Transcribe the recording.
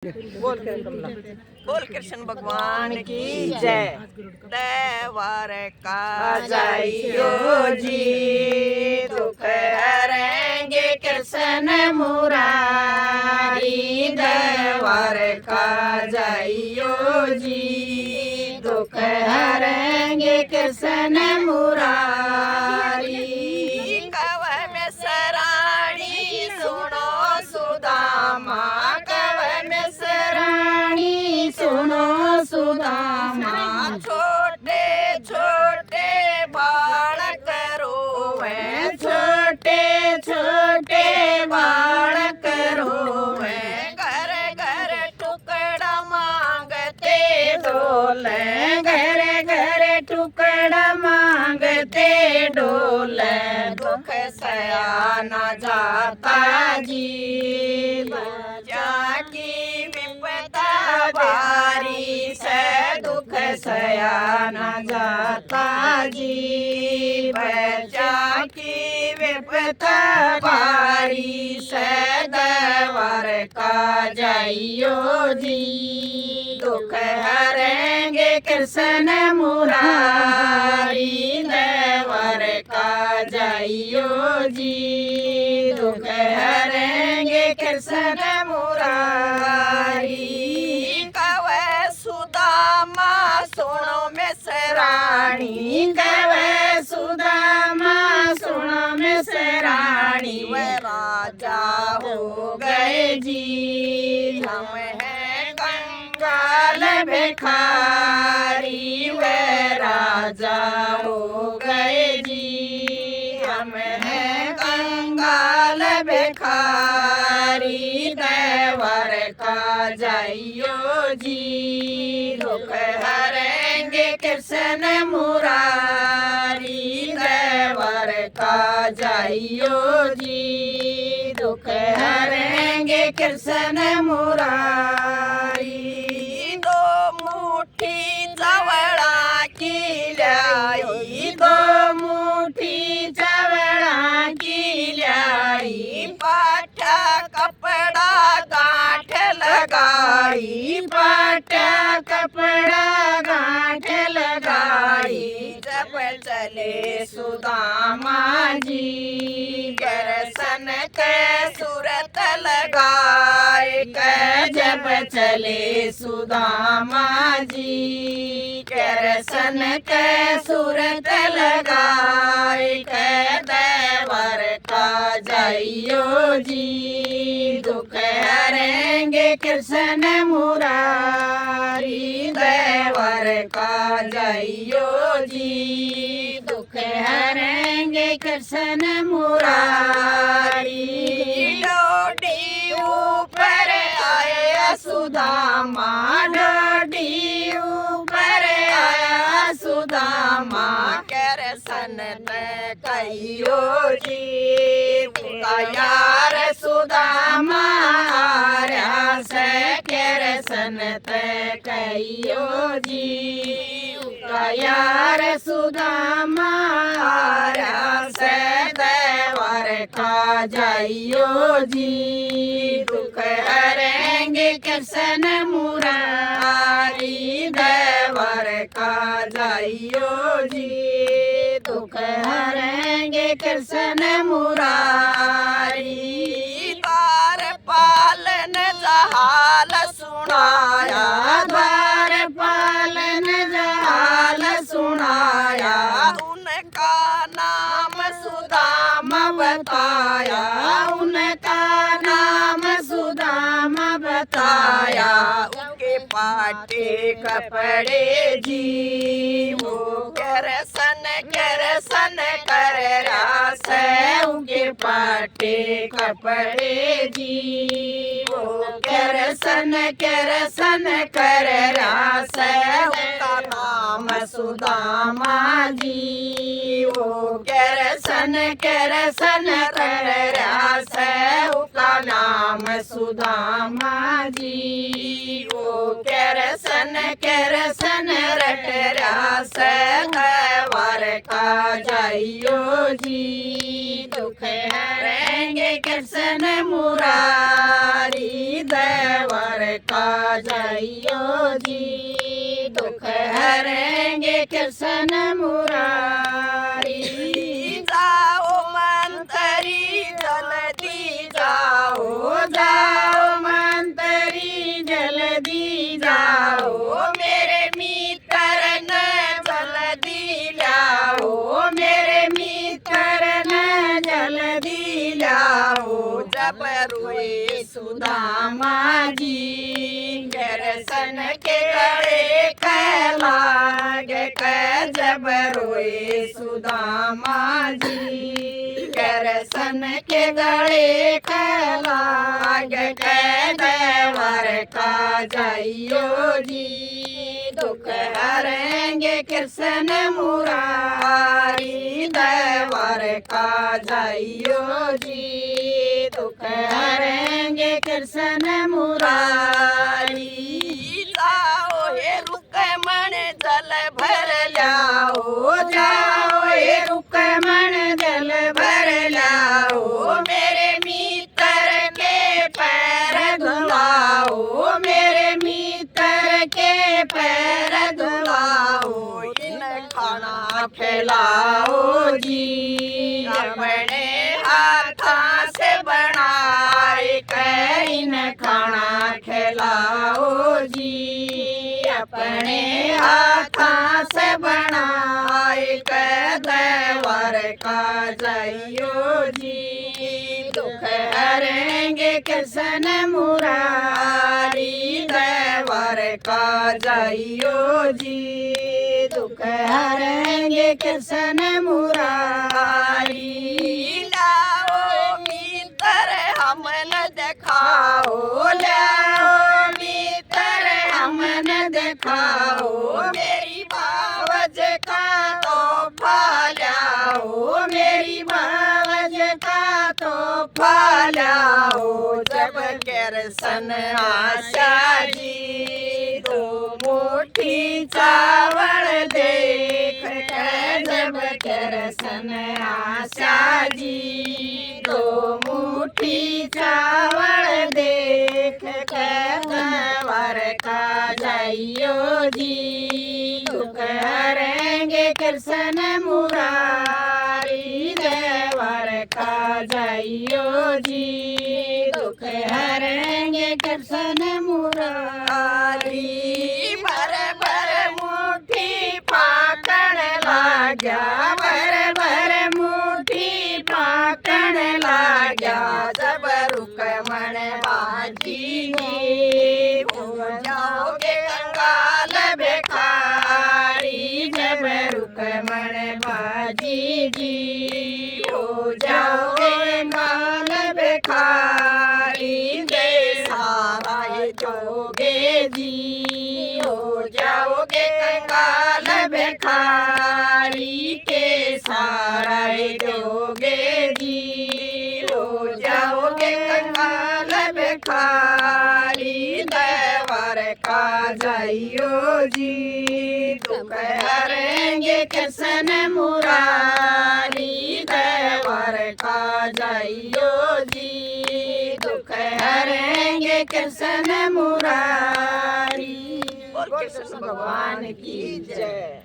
बोल कृष्ण भगवान की जय। देवर का जाइयो जी, दुख हरेंगे कृष्ण मुरारी। देवर का जाइयो जी, दुख हरेंगे कृष्ण मुरारी। कव में सराणी सुनो सुदामा, सुनो सुदामा। छोटे छोटे बालक रोवे, छोटे छोटे बालक रोवे। घर घर टुकड़ा मांगते डोले, घर घर टुकड़ा मांगते डोले। दुख सया न जाता जी, बच्चा की बारी से दुख सया न जाता जी। बच्चा की विपदा बारी से देवर का जाइयो जी, दुख हरेंगे कृष्ण मुरारी। देवर का जाइयो जी, दुख हरेंगे कृष्ण मुरारी। सुनो में सराणी, कवे सुदामा सुनो में सराणी। वे राजा हो गए जी, हम हैं कंगाल भिखारी। वे राजा हो गए जी, हम हैं कंगाल भिखारी। देवर का जाइयो जी, दुख हरेंगे कृष्ण मुरारी। देवर का जाइयो जी, दुख हरेंगे कृष्ण मुरारी। दो मुट्ठी चवड़ा की लाई, दो मुट्ठी चवड़ा की लाई। पाटा कपड़ा गांठ लगाई, पाटा कपड़ा गांठ लगाई। जब चले सुदामा जी, दर्शन के सूरत लगाए। जब चले सुदामा जी, दर्शन के सूरत लगाए। देवर का जाइयो जी, दुख हरेंगे कृष्ण मुरारी। देवर का जाइयो जी, दुख हरेंगे कृष्ण मुरारी। डोडी ऊपर आया सुदामा, डोडी ऊपर आया सुदामा। कृष्ण पे कहियो जी, यार सुदामा आर्या से। कृष्ण ते कहियो जी, यार सुदामा आर्या से। देवर का जाइयो जी, दुख हरेंगे कृष्ण मुरारी। देवर का जाइयो जी, दुख हरेंगे कृष्ण मुरारी। द्वार पालन जहाल सुनाया, द्वार पालन जहाल सुनाया। उनका नाम सुदामा बताया, उनका नाम सुदामा बताया। उनके पाटे कपड़े जी, वो कृष्ण कृष्ण कर रास। उनके पाटे कपड़े जी, वो कृष्ण कृष्ण कर रास। उनका नाम सुदामा जी, वो कृष्ण कृष्ण कर रास। उनका नाम सुदामा जी, वो कृष्ण कृष्ण रट रास। देवर का जाइयो जी, दुख हरेंगे कृष्ण मुरारी देवर का जाइयो जी दुख हरेंगे कृष्ण मुरारी जाओ मंतरी जल्दी जाओ जाओ मंतरी जल्दी जाओ मेरे मित्र न जल्दी लाओ मेरे मित्र न जल्दी लाओ जब रोए सुदामा जी दर्शन के गले लाग जब रोए सुदामा जी दर्शन के गले लाग देवर का जाइयो जी दुख हरेंगे कृष्ण मुरारी देवर का जाइयो जी दुख हरेंगे कृष्ण मुरारी जाओ हे रुक्मण जल भर लाओ जाओ हे रुक्मण जल भर लाओ मेरे मित्र के पैर धुलाओ मेरे मित्र के पैर धुलाओ इन खाना खिलाओ जी अपने हाथा से बनाए इन खाना खिलाओ जी अपने हाथा से बनाए देवर का जाइयो जी दुख हरेंगे कृष्ण मुरारी देवर का जाइयो जी दुख हरेंगे कृष्ण मुरारी लाओ मित्र हम न दिखाओ लाओ मित्र हम न दिखाओ मेरी बावज का तो फालाओ मेरी बावज का तो फालाओ जब कृष्ण आशा जी दो मुट्ठी चावल देख जब कृष्ण आशा जी दो मुट्ठी चावल देख देवर का जाइयो जी दुख हरेंगे कृष्ण मुरारी देवर का जाइयो जी दुख हरेंगे कृष्ण मुरारी भर भर मुट्ठी पाकण लाग्या भर भर मुट्ठी पाकण लाग्या जब रुक्मण बाजी हो जाओगे कंगाल भिखारी जब रुक्मण बाजी जी हो जाओगे कंगाल भिखारी दे सारा जोगे जी हो जाओगे कंगाल भिखारी के सारा जोगे जी हो जाओगे कंगाल भिखारी देवर का जाइयो जी दुख हरेंगे कृष्ण मुरारी देवर का जाइयो जी दुख हरेंगे कृष्ण मुरारी और कृष्ण भगवान की जय।